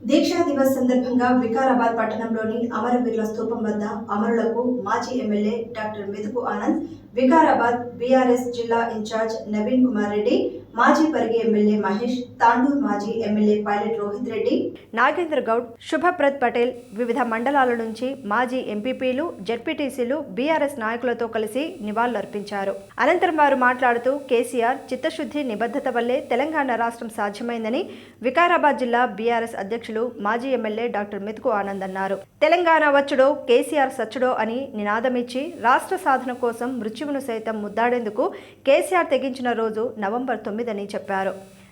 దీక్షా దివస్ సందర్భంగా వికారాబాద్ పట్టణంలోని అమరవీరుల స్తూపం వద్ద అమరులకు మాజీ ఎమ్మెల్యే డాక్టర్ మెతుకు ఆనంద్, వికారాబాద్ బీఆర్ఎస్ జిల్లా ఇన్ఛార్జ్ నవీన్ కుమార్ రెడ్డి, మాజీ పరిగి ఎమ్మెల్యే మహేష్, తాండూర్ మాజీ ఎమ్మెల్యే పైలట్ రోహిత్ రెడ్డి, నాగేంద్ర గౌడ్, శుభప్రద్ పటేల్ వివిధ మండలాల నుంచి మాజీ ఎంపీపీలు, జెడ్పీటీసీలు, బీఆర్ఎస్ నాయకులతో కలిసి నివాళులర్పించారు. అనంతరం వారు మాట్లాడుతూ కేసీఆర్ చిత్తశుద్ధి, నిబద్ధత వల్లే తెలంగాణ రాష్ట్రం సాధ్యమైందని వికారాబాద్ జిల్లా బీఆర్ఎస్ అధ్యక్షులు మాజీ ఎమ్మెల్యే డాక్టర్ మెతుకు ఆనంద్ అన్నారు. తెలంగాణ వచ్చుడో కేసీఆర్ సచ్చుడో అని నినాదమిచ్చి రాష్ట్ర సాధన కోసం మృత్యువును సైతం ముద్దాడేందుకు కేసీఆర్ తెగించిన రోజు నవంబర్ 9 అని చెప్పారు.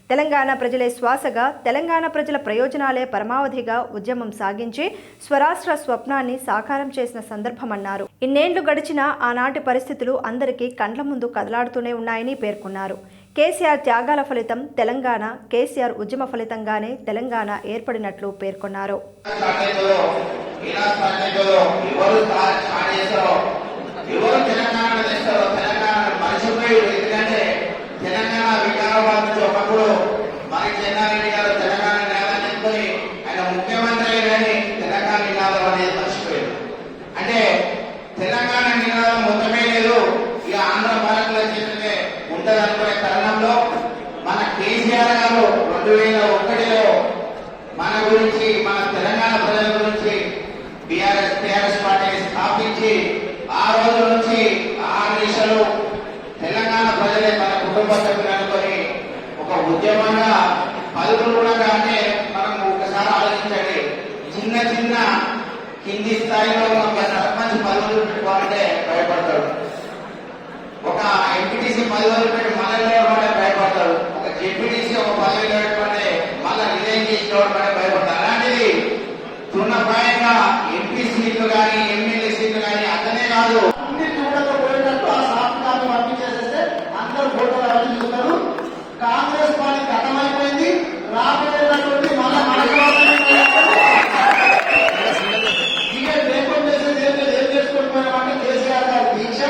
తెలంగాణ ప్రజలే శ్వాసగా, తెలంగాణ ప్రజల ప్రయోజనాలే పరమావధిగా ఉద్యమం సాగించి స్వరాష్ట్ర స్వప్నాన్ని సాకారం చేసిన సందర్భమన్నారు. ఇన్నేళ్లు గడిచినా ఆనాటి పరిస్థితులు అందరికీ కండ్ల ముందు కదలాడుతూనే ఉన్నాయని పేర్కొన్నారు. కేసీఆర్ త్యాగాల ఫలితం తెలంగాణ, కేసీఆర్ ఉద్యమ ఫలితంగానే తెలంగాణ ఏర్పడినట్లు పేర్కొన్నారు. తెలంగాణ వికారాబాద్ నుంచి ఒకప్పుడు మనకి చెన్నారెడ్డి గారు తెలంగాణ నినాదం చెప్పుకొని ఆయన ముఖ్యమంత్రి కానీ తెలంగాణ నినాదం అనేది మర్చిపోయారు. అంటే తెలంగాణ నినాదం మొత్తమే లేదు, ఇక ఆంధ్ర భారత్లో చేస్తే ఉంటది అనుకునే తరుణంలో మన కేసీఆర్ గారు 2001లో మన గురించి, మన తెలంగాణ ప్రజల గురించి టీఆర్ఎస్ పార్టీని స్థాపించి ఆ రోజు నుంచి 6 దిశలు తెలంగాణ ప్రజలే మన కుటుంబ సభ్యులు అనుకొని ఒక ఉద్యమంగా పలుకులుగా, అంటే మనం ఒకసారి ఆలోచించండి, చిన్న చిన్న కింది స్థాయిలో ఒక సర్పంచ్ పదవులు పెట్టుకోవాలంటే భయపడతాడు, ఒక ఎంపీటీసీ పదవులు పెట్టి మళ్ళీ భయపడతాడు, ఒక జెడ్పీటీసీ ఒక పదవి పెట్టుకుంటే మళ్ళీ రిజైన్ చేసుకోవడం భయపడతాడు. అలాంటిది తృణప్రాయంగా ఎంపీ సీట్లు కానీ ఎమ్మెల్యే సీట్లు కానీ అతనే కాదు అన్ని చూడకపోయినట్టు ఆ సాఫ్ట్వేర్ పంపించేసేస్తే అందరూ ఫోటోలు అవన్నీ చూస్తారు. కాంగ్రెస్ పార్టీ గతమైపోయింది, రాబోయేటటువంటి మళ్ళీ ఏం చేసుకోకపోయినామంటే కేసీఆర్ గారి దీక్ష.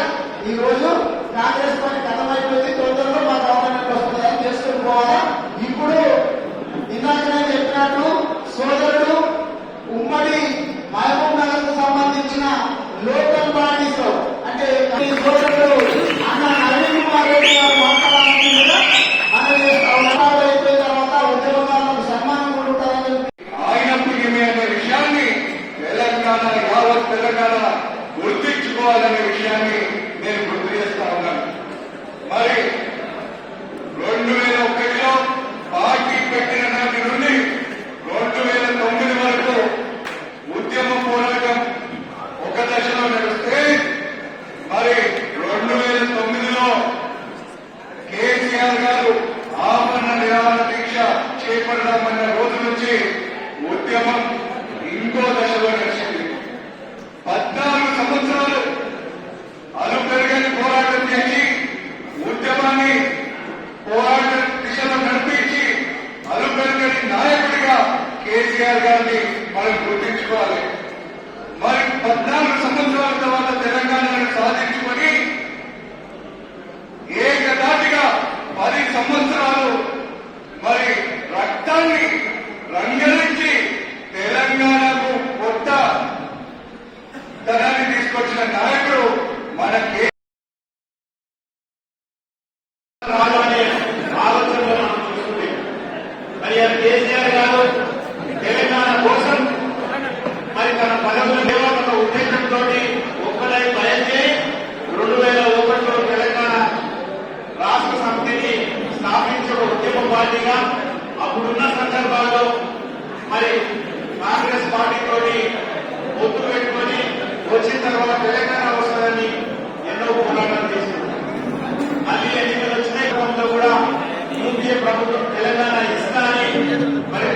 ఈ రోజు కాంగ్రెస్ పార్టీ గతమైపోయింది, తొందరలో మా గవర్నమెంట్ వస్తుందని చేసుకుని పోవాలా. ఇప్పుడు ఇందాక నేను చెప్పినట్టు సోదరుడు ఉమ్మడి మహబూబ్ నగర్ కు సంబంధించిన లోకల్ బాడీస్ లో, అంటే సోదరుడు అన్న నవీన్ కుమార్ రెడ్డి గారు మాట్లాడాలని అయిపోయిన తర్వాత ఉద్యోగాలకు సన్మానం కూడా ఉంటారని ఆయనప్పటికీ అనే విషయాన్ని తెలంగాణ, యావత్ తెలంగాణ గుర్తించుకోవాలనే విషయాన్ని నేను గుర్తు చేస్తా ఉన్నాను. మరి 2001లో పార్టీ పెట్టిన నాటి నుండి 2009 వరకు ఉద్యమ పోరాటం ఒక దశలో నడిస్తే, మరి 2009లో కేసీఆర్ గారు ఆమరణ నిరాహార దీక్ష చేపడమన్న రోజు నుంచి ఉద్యమం ఇంకో దశలో నడిచింది. 14 సంవత్సరాలు అలుపెరగని పోరాటం చేసి ఉద్యమాన్ని పోరాట దిశలో నడిపించి అలుపెరగని నాయకుడిగా కేసీఆర్ గారిని మనం గుర్తించుకోవాలి. మరి 14 సంవత్సరాల తర్వాత తెలంగాణను సాధించుకొని ఏకదాటిగా 10 సంవత్సరాలు మరి రక్తాన్ని రంగరించి తెలంగాణకు కొత్త ధనాన్ని తీసుకొచ్చిన నాయకుడు మన ఆలోచనలో మనం చూస్తుంది. మరి కేసీఆర్ గారు తెలంగాణ కోసం మరి తన పదవుల నిర్వహణ ఉద్దేశంతో ఒక్కలై పనిచేసి 2001లో తెలంగాణ రాష్ట్ర సమితిని స్థాపించిన ఉద్యమ పార్టీగా అప్పుడున్న సందర్భాల్లో మరి కాంగ్రెస్ పార్టీతో పొత్తు పెట్టుకొని వచ్చిన తర్వాత తెలంగాణ వస్తుందని ఎన్నో పోరాటాలు చేసింది. మళ్ళీ ఎన్నికలు వచ్చిన క్రమంలో కూడా యూపీఏ ప్రభుత్వం తెలంగాణ ఇస్తా అని మరి